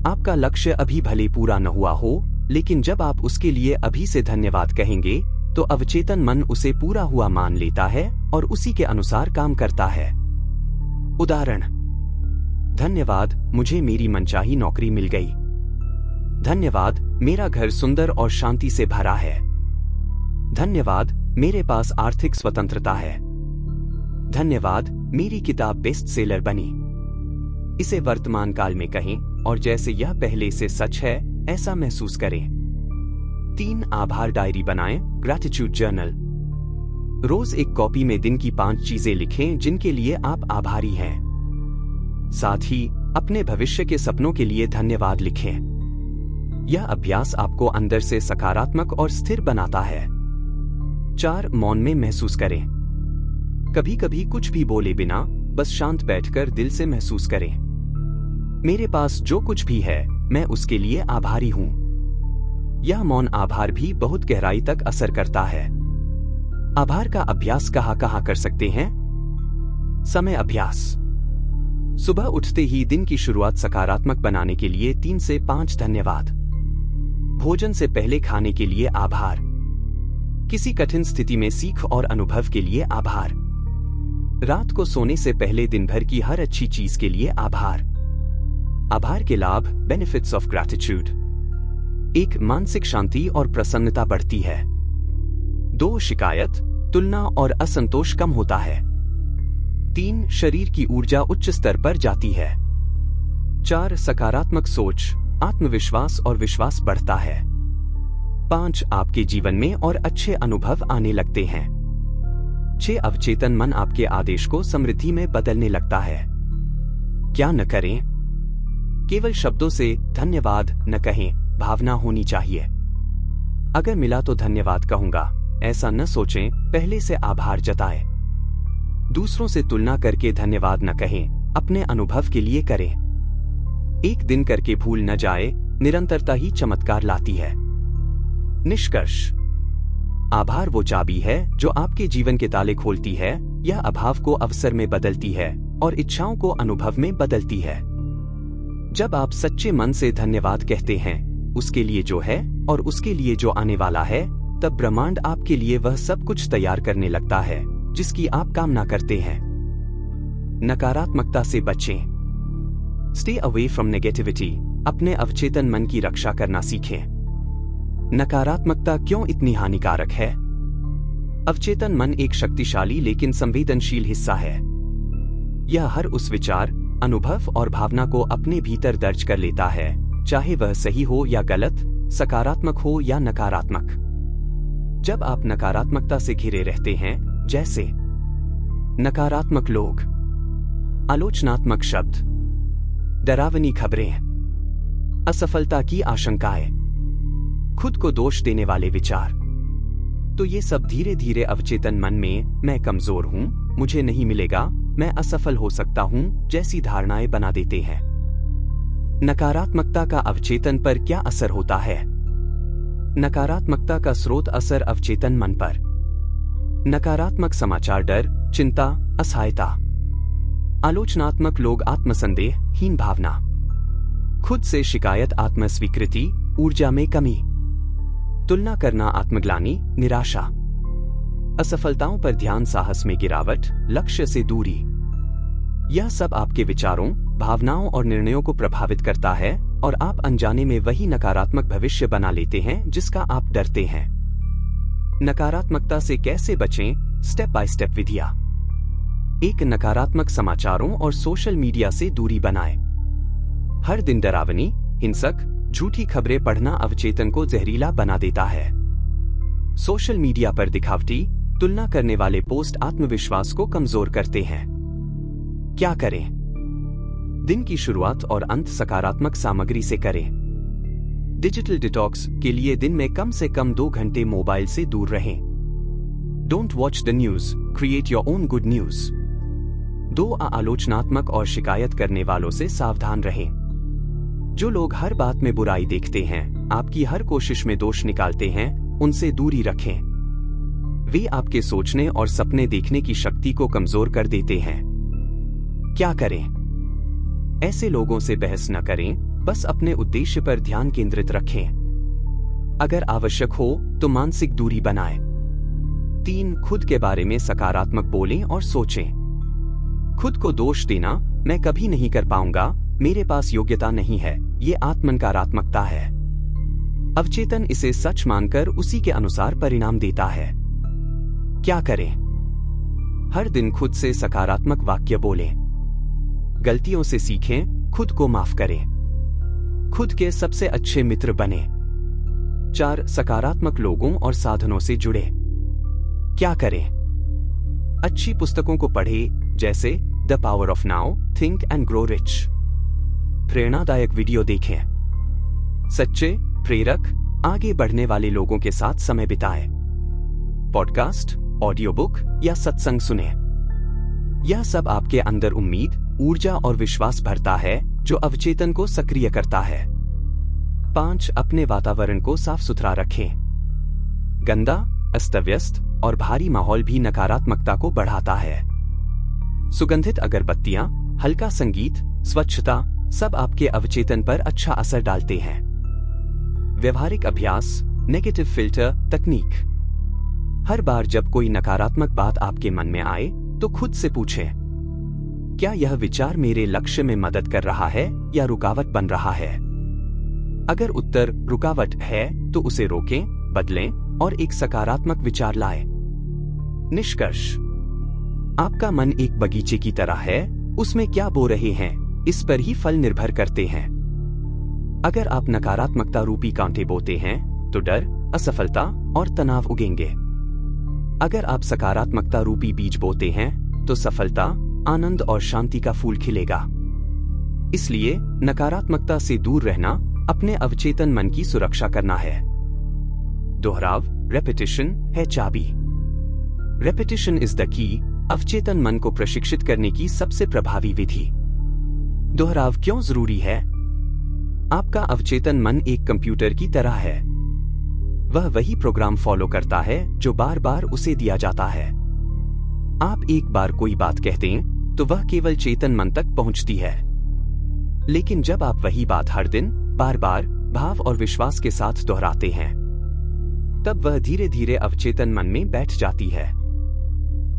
A: आपका लक्ष्य अभी भले पूरा न हुआ हो, लेकिन जब आप उसके लिए अभी से धन्यवाद कहेंगे तो अवचेतन मन उसे पूरा हुआ मान लेता है और उसी के अनुसार काम करता है। उदाहरण: धन्यवाद मुझे मेरी मनचाही नौकरी मिल गई, धन्यवाद मेरा घर सुंदर और शांति से भरा है, धन्यवाद मेरे पास आर्थिक स्वतंत्रता है, धन्यवाद मेरी किताब बेस्ट सेलर बनी। इसे वर्तमान काल में कहें और जैसे यह पहले से सच है ऐसा महसूस करें। 3. आभार डायरी बनाएं। Gratitude journal. रोज एक कॉपी में दिन की 5 चीजें लिखें जिनके लिए आप आभारी हैं। साथ ही अपने भविष्य के सपनों के लिए धन्यवाद लिखें। यह अभ्यास आपको अंदर से सकारात्मक और स्थिर बनाता है। 4. मौन में महसूस करें। कभी कभी कुछ भी बोले बिना बस शांत बैठकर दिल से महसूस करें, मेरे पास जो कुछ भी है मैं उसके लिए आभारी हूं। यह मौन आभार भी बहुत गहराई तक असर करता है। आभार का अभ्यास कहां कर सकते हैं? समय अभ्यास। सुबह उठते ही दिन की शुरुआत सकारात्मक बनाने के लिए 3 से 5 धन्यवाद। भोजन से पहले खाने के लिए आभार। किसी कठिन स्थिति में सीख और अनुभव के लिए आभार। रात को सोने से पहले दिन भर की हर अच्छी चीज के लिए आभार। आभार के लाभ, बेनिफिट्स ऑफ ग्रैटिट्यूड। 1. मानसिक शांति और प्रसन्नता बढ़ती है। 2. शिकायत, तुलना और असंतोष कम होता है। 3. शरीर की ऊर्जा उच्च स्तर पर जाती है। 4. सकारात्मक सोच, आत्मविश्वास और विश्वास बढ़ता है। 5. आपके जीवन में और अच्छे अनुभव आने लगते हैं। 6. अवचेतन मन आपके आदेश को समृद्धि में बदलने लगता है। क्या न करें? केवल शब्दों से धन्यवाद न कहें, भावना होनी चाहिए। अगर मिला तो धन्यवाद कहूंगा, ऐसा न सोचें, पहले से आभार जताएं। दूसरों से तुलना करके धन्यवाद न कहें, अपने अनुभव के लिए करें। एक दिन करके भूल न जाए, निरंतरता ही चमत्कार लाती है। निष्कर्ष: आभार वो चाबी है जो आपके जीवन के ताले खोलती है। यह अभाव को अवसर में बदलती है और इच्छाओं को अनुभव में बदलती है। जब आप सच्चे मन से धन्यवाद कहते हैं, उसके लिए जो है और उसके लिए जो आने वाला है, तब ब्रह्मांड आपके लिए वह सब कुछ तैयार करने लगता है जिसकी आप कामना करते हैं। नकारात्मकता से बचें। Stay away from negativity. अपने अवचेतन मन की रक्षा करना सीखें। नकारात्मकता क्यों इतनी हानिकारक है? अवचेतन मन एक शक्तिशाली लेकिन संवेदनशील हिस्सा है। यह हर उस विचार, अनुभव और भावना को अपने भीतर दर्ज कर लेता है, चाहे वह सही हो या गलत, सकारात्मक हो या नकारात्मक। जब आप नकारात्मकता से घिरे रहते हैं, जैसे नकारात्मक लोग, आलोचनात्मक शब्द, डरावनी खबरें, असफलता की आशंकाएं, खुद को दोष देने वाले विचार। तो ये सब धीरे धीरे अवचेतन मन में मैं कमजोर हूं, मुझे नहीं मिलेगा, मैं असफल हो सकता हूं जैसी धारणाएं बना देते हैं। नकारात्मकता का अवचेतन पर क्या असर होता है? नकारात्मकता का स्रोत असर अवचेतन मन पर। नकारात्मक समाचार डर, चिंता, असहायता। आलोचनात्मक लोग आत्मसंदेह, हीन भावना। खुद से शिकायत, आत्मस्वीकृति, ऊर्जा में कमी। तुलना करना, आत्मग्लानि, निराशा। असफलताओं पर ध्यान, साहस में गिरावट, लक्ष्य से दूरी। यह सब आपके विचारों, भावनाओं और निर्णयों को प्रभावित करता है और आप अनजाने में वही नकारात्मक भविष्य बना लेते हैं जिसका आप डरते हैं। नकारात्मकता से कैसे बचें? स्टेप बाय स्टेप विधियां। 1. नकारात्मक समाचारों और सोशल मीडिया से दूरी बनाएं। हर दिन डरावनी, हिंसक, झूठी खबरें पढ़ना अवचेतन को जहरीला बना देता है। सोशल मीडिया पर दिखावटी, तुलना करने वाले पोस्ट आत्मविश्वास को कमजोर करते हैं। क्या करें? दिन की शुरुआत और अंत सकारात्मक सामग्री से करें। डिजिटल डिटॉक्स के लिए दिन में कम से कम 2 घंटे मोबाइल से दूर रहें। Don't watch the news, create your own good news. 2. आलोचनात्मक और शिकायत करने वालों से सावधान रहें। जो लोग हर बात में बुराई देखते हैं, आपकी हर कोशिश में दोष निकालते हैं, उनसे दूरी रखें। वे आपके सोचने और सपने देखने की शक्ति को कमजोर कर देते हैं। क्या करें? ऐसे लोगों से बहस न करें, बस अपने उद्देश्य पर ध्यान केंद्रित रखें। अगर आवश्यक हो तो मानसिक दूरी बनाएं। 3. खुद के बारे में सकारात्मक बोलें और सोचें। खुद को दोष देना, मैं कभी नहीं कर पाऊंगा, मेरे पास योग्यता नहीं है, ये आत्मनकारात्मकता है। अवचेतन इसे सच मानकर उसी के अनुसार परिणाम देता है। क्या करें? हर दिन खुद से सकारात्मक वाक्य बोलें। गलतियों से सीखें, खुद को माफ करें। खुद के सबसे अच्छे मित्र बने। 4. सकारात्मक लोगों और साधनों से जुड़े। क्या करें? अच्छी पुस्तकों को पढ़ें, जैसे the power of now, think and grow rich. प्रेरणादायक वीडियो देखें। सच्चे, प्रेरक, आगे बढ़ने वाले लोगों के साथ समय बिताएं। पॉडकास्ट, ऑडियो बुक या सत्संग सुने। यह सब आपके अंदर उम्मीद, ऊर्जा और विश्वास भरता है, जो अवचेतन को सक्रिय करता है। 5. अपने वातावरण को साफ सुथरा रखें। गंदा, अस्तव्यस्त और भारी माहौल भी नकारात्मकता को बढ़ाता है। सुगंधित अगरबत्तियां, हल्का संगीत, स्वच्छता सब आपके अवचेतन पर अच्छा असर डालते हैं। व्यवहारिक अभ्यास, नेगेटिव फिल्टर तकनीक। हर बार जब कोई नकारात्मक बात आपके मन में आए तो खुद से पूछें, क्या यह विचार मेरे लक्ष्य में मदद कर रहा है या रुकावट बन रहा है? अगर उत्तर रुकावट है तो उसे रोकें, बदलें और एक सकारात्मक विचार लाएं। निष्कर्ष: आपका मन एक बगीचे की तरह है, उसमें क्या बो रहे हैं इस पर ही फल निर्भर करते हैं। अगर आप नकारात्मकता रूपी कांटे बोते हैं तो डर, असफलता और तनाव उगेंगे। अगर आप सकारात्मकता रूपी बीज बोते हैं तो सफलता, आनंद और शांति का फूल खिलेगा। इसलिए नकारात्मकता से दूर रहना, अपने अवचेतन मन की सुरक्षा करना है। दोहराव, रेपिटेशन है चाबी। रेपिटेशन इज द की, अवचेतन मन को प्रशिक्षित करने की सबसे प्रभावी विधि। दोहराव क्यों जरूरी है? आपका अवचेतन मन एक कंप्यूटर की तरह है। वह वही प्रोग्राम फॉलो करता है जो बार बार उसे दिया जाता है। आप एक बार कोई बात कहते हैं तो वह केवल चेतन मन तक पहुंचती है। लेकिन जब आप वही बात हर दिन, बार बार, भाव और विश्वास के साथ दोहराते हैं, तब वह धीरे धीरे अवचेतन मन में बैठ जाती है।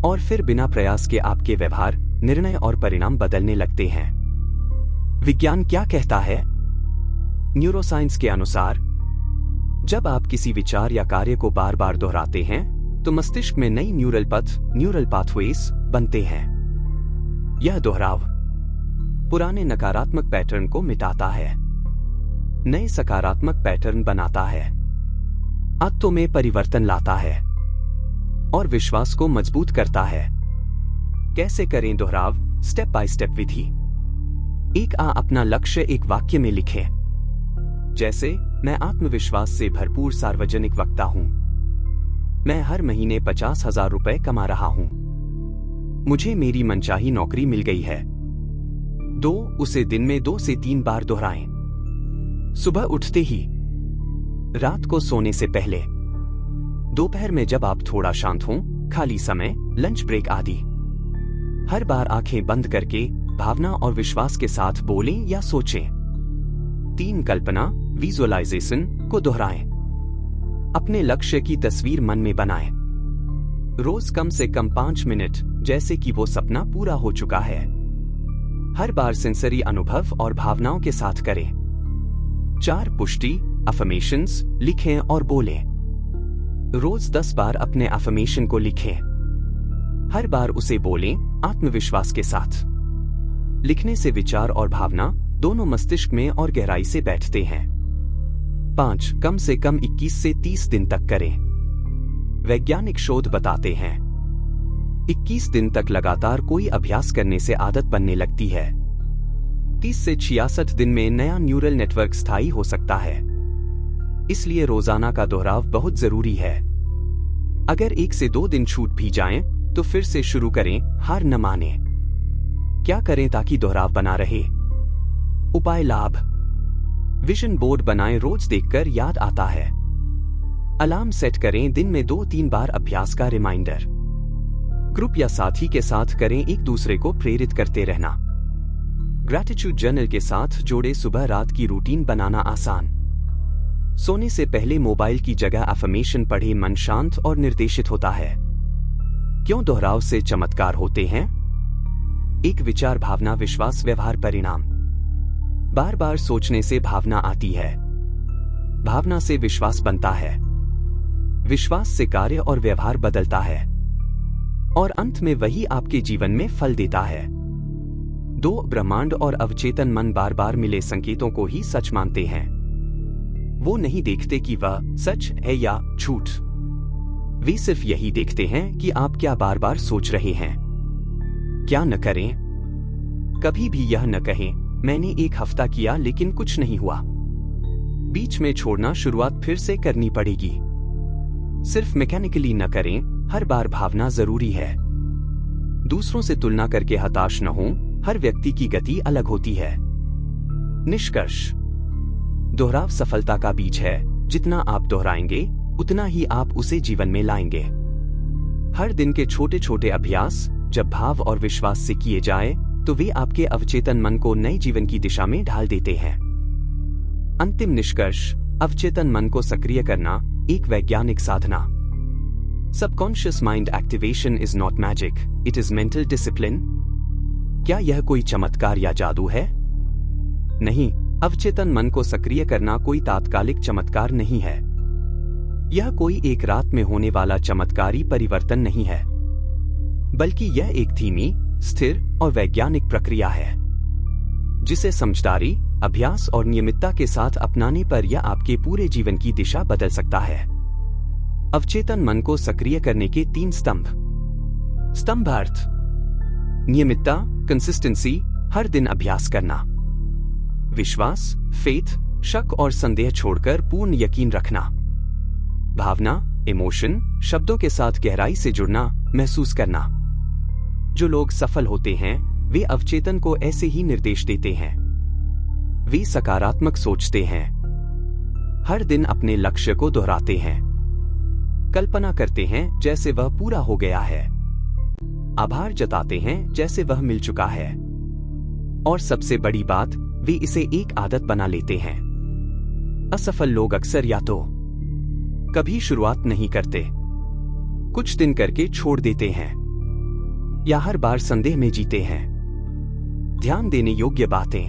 A: और फिर बिना प्रयास के आपके व्यवहार, निर्णय और परिणाम बदलने लगते हैं। विज्ञान क्या कहता है? न्यूरोसाइंस के अनुसार जब आप किसी विचार या कार्य को बार बार दोहराते हैं तो मस्तिष्क में नई न्यूरल पथ, न्यूरल पाथवेज बनते हैं। यह दोहराव पुराने नकारात्मक पैटर्न को मिटाता है, नए सकारात्मक पैटर्न बनाता है, आदतों में परिवर्तन लाता है और विश्वास को मजबूत करता है। कैसे करें दोहराव, स्टेप बाय स्टेप विधि। एक अपना लक्ष्य एक वाक्य में लिखें। जैसे, मैं आत्मविश्वास से भरपूर सार्वजनिक वक्ता हूं। मैं हर महीने 50,000 रुपए कमा रहा हूं। मुझे मेरी मनचाही नौकरी मिल गई है। 2. उसे दिन में 2 से 3 बार दोहराएं। सुबह उठते ही, रात को सोने से पहले, दोपहर में जब आप थोड़ा शांत हों, खाली समय, लंच ब्रेक आदि। हर बार आंखें बंद करके भावना और विश्वास के साथ बोलें या सोचें। 3. कल्पना, विजुअलाइजेशन को दोहराएं। अपने लक्ष्य की तस्वीर मन में बनाएं। रोज कम से कम 5 मिनट, जैसे कि वो सपना पूरा हो चुका है। हर बार सेंसरी अनुभव और भावनाओं के साथ करें। 4. पुष्टि, अफर्मेशंस लिखें और बोलें। रोज 10 बार अपने अफर्मेशन को लिखें। हर बार उसे बोलें आत्मविश्वास के साथ। लिखने से विचार और भावना दोनों मस्तिष्क में और गहराई से बैठते हैं। 5. कम से कम 21 से 30 दिन तक करें। वैज्ञानिक शोध बताते हैं 21 दिन तक लगातार कोई अभ्यास करने से आदत बनने लगती है। 30 से 66 दिन में नया न्यूरल नेटवर्क स्थायी हो सकता है। इसलिए रोजाना का दोहराव बहुत जरूरी है। अगर 1 से 2 दिन छूट भी जाएं, तो फिर से शुरू करें, हार न माने। क्या करें ताकि दोहराव बना रहे? उपाय लाभ। विजन बोर्ड बनाएं, रोज देखकर याद आता है। अलार्म सेट करें, दिन में 2-3 बार अभ्यास का रिमाइंडर। ग्रुप या साथी के साथ करें, एक दूसरे को प्रेरित करते रहना। ग्रैटिट्यूड जर्नल के साथ जोड़े, सुबह रात की रूटीन बनाना आसान। सोने से पहले मोबाइल की जगह अफर्मेशन पढ़े, मन शांत और निर्देशित होता है। क्यों दोहराव से चमत्कार होते हैं? 1. विचार, भावना, विश्वास, व्यवहार, परिणाम। बार बार सोचने से भावना आती है। भावना से विश्वास बनता है। विश्वास से कार्य और व्यवहार बदलता है। और अंत में वही आपके जीवन में फल देता है। 2. ब्रह्मांड और अवचेतन मन बार बार मिले संकेतों को ही सच मानते हैं। वो नहीं देखते कि वह सच है या झूठ। वे सिर्फ यही देखते हैं कि आप क्या बार बार सोच रहे हैं। क्या न करें? कभी भी यह न कहें, मैंने 1 हफ्ता किया लेकिन कुछ नहीं हुआ। बीच में छोड़ना, शुरुआत फिर से करनी पड़ेगी। सिर्फ मैकेनिकली न करें, हर बार भावना जरूरी है। दूसरों से तुलना करके हताश न हो, हर व्यक्ति की गति अलग होती है। निष्कर्ष, दोहराव सफलता का बीज है। जितना आप दोहराएंगे, उतना ही आप उसे जीवन में लाएंगे। हर दिन के छोटे छोटे अभ्यास जब भाव और विश्वास से किए जाए, तो वे आपके अवचेतन मन को नए जीवन की दिशा में ढाल देते हैं। अंतिम निष्कर्ष, अवचेतन मन को सक्रिय करना एक वैज्ञानिक साधना। Subconscious mind activation is not magic, it is mental discipline. क्या यह कोई चमत्कार या जादू है? नहीं, अवचेतन मन को सक्रिय करना कोई तात्कालिक चमत्कार नहीं है। यह कोई एक रात में होने वाला चमत्कारी परिवर्तन नहीं है, बल्कि यह एक धीमी, स्थिर और वैज्ञानिक प्रक्रिया है, जिसे समझदारी, अभ्यास और नियमितता के साथ अपनाने पर यह आपके पूरे जीवन की दिशा बदल सकता है। अवचेतन मन को सक्रिय करने के 3 स्तंभ। स्तंभार्थ: नियमितता, कंसिस्टेंसी, हर दिन अभ्यास करना। विश्वास, फेथ, शक और संदेह छोड़कर पूर्ण यकीन रखना। भावना, इमोशन, शब्दों के साथ गहराई से जुड़ना, महसूस करना। जो लोग सफल होते हैं, वे अवचेतन को ऐसे ही निर्देश देते हैं। वे सकारात्मक सोचते हैं, हर दिन अपने लक्ष्य को दोहराते हैं, कल्पना करते हैं जैसे वह पूरा हो गया है, आभार जताते हैं जैसे वह मिल चुका है, और सबसे बड़ी बात, वे इसे एक आदत बना लेते हैं। असफल लोग अक्सर या तो कभी शुरुआत नहीं करते, कुछ दिन करके छोड़ देते हैं, या हर बार संदेह में जीते हैं। ध्यान देने योग्य बातें: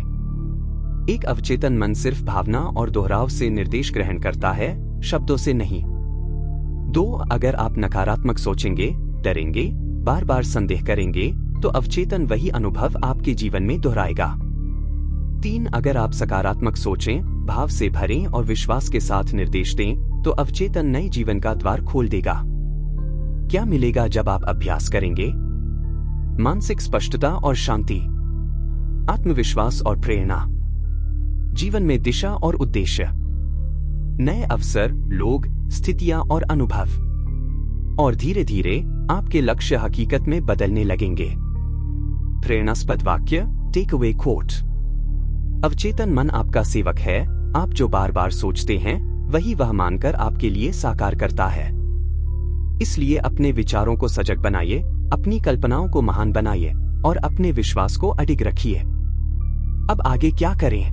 A: एक अवचेतन मन सिर्फ भावना और दोहराव से निर्देश ग्रहण करता है, शब्दों से नहीं। 2. अगर आप नकारात्मक सोचेंगे, डरेंगे, बार बार संदेह करेंगे, तो अवचेतन वही अनुभव आपके जीवन में दोहराएगा। 3. अगर आप सकारात्मक सोचें, भाव से भरें और विश्वास के साथ निर्देश दें, तो अवचेतन नए जीवन का द्वार खोल देगा। क्या मिलेगा जब आप अभ्यास करेंगे? मानसिक स्पष्टता और शांति, आत्मविश्वास और प्रेरणा, जीवन में दिशा और उद्देश्य, नए अवसर, लोग, स्थितियां और अनुभव, और धीरे धीरे आपके लक्ष्य हकीकत में बदलने लगेंगे। प्रेरणास्पद वाक्य, टेक अवे कोट। अवचेतन मन आपका सेवक है। आप जो बार बार सोचते हैं वही वह मानकर आपके लिए साकार करता है। इसलिए अपने विचारों को सजग बनाइए, अपनी कल्पनाओं को महान बनाइए और अपने विश्वास को अडिग रखिए। अब आगे क्या करें?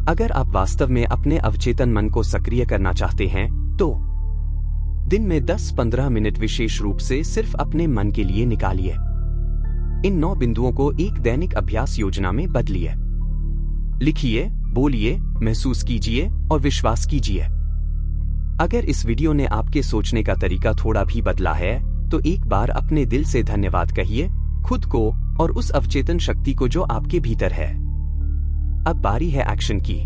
A: अगर आप वास्तव में अपने अवचेतन मन को सक्रिय करना चाहते हैं तो दिन में 10-15 मिनट विशेष रूप से सिर्फ अपने मन के लिए निकालिए। इन 9 बिंदुओं को एक दैनिक अभ्यास योजना में बदलिए। लिखिए, बोलिए, महसूस कीजिए और विश्वास कीजिए। अगर इस वीडियो ने आपके सोचने का तरीका थोड़ा भी बदला है तो एक बार अपने दिल से धन्यवाद कहिए, खुद को और उस अवचेतन शक्ति को जो आपके भीतर है। अब बारी है एक्शन की।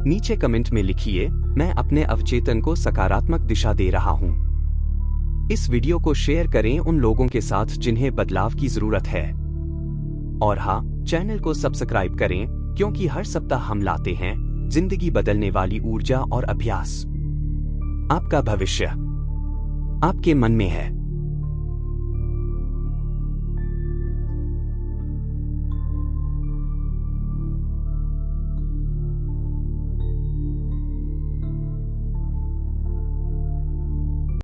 A: नीचे कमेंट में लिखिए, मैं अपने अवचेतन को सकारात्मक दिशा दे रहा हूं। इस वीडियो को शेयर करें उन लोगों के साथ जिन्हें बदलाव की जरूरत है। और हाँ, चैनल को सब्सक्राइब करें क्योंकि हर सप्ताह हम लाते हैं जिंदगी बदलने वाली ऊर्जा और अभ्यास। आपका भविष्य आपके मन में है।